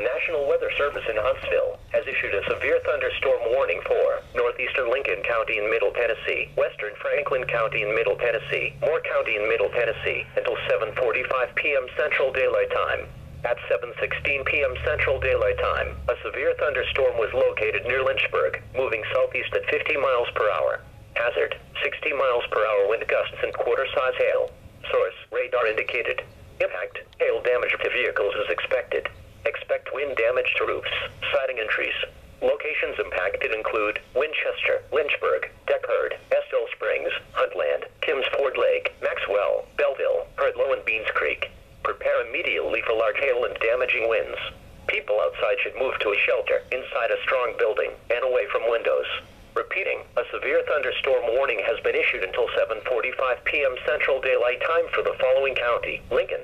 National Weather Service in Huntsville has issued a severe thunderstorm warning for northeastern Lincoln County in Middle Tennessee, western Franklin County in Middle Tennessee, Moore County in Middle Tennessee, until 7:45 p.m. Central Daylight Time. At 7:16 p.m. Central Daylight Time, a severe thunderstorm was located near Lynchburg, moving southeast at 50 miles per hour. Hazard, 60 miles per hour wind gusts and quarter-size hail. Source, radar indicated. Impact, hail damage to vehicles is expected. Expect wind damage to roofs, siding and trees. Locations impacted include Winchester, Lynchburg, Deckard, Estill Springs, Huntland, Timms Ford Lake, Maxwell, Belleville, Hurdlow and Beans Creek. Prepare immediately for large hail and damaging winds. People outside should move to a shelter inside a strong building and away from windows. Repeating, a severe thunderstorm warning has been issued until 7:45 p.m. Central Daylight Time for the following county: Lincoln,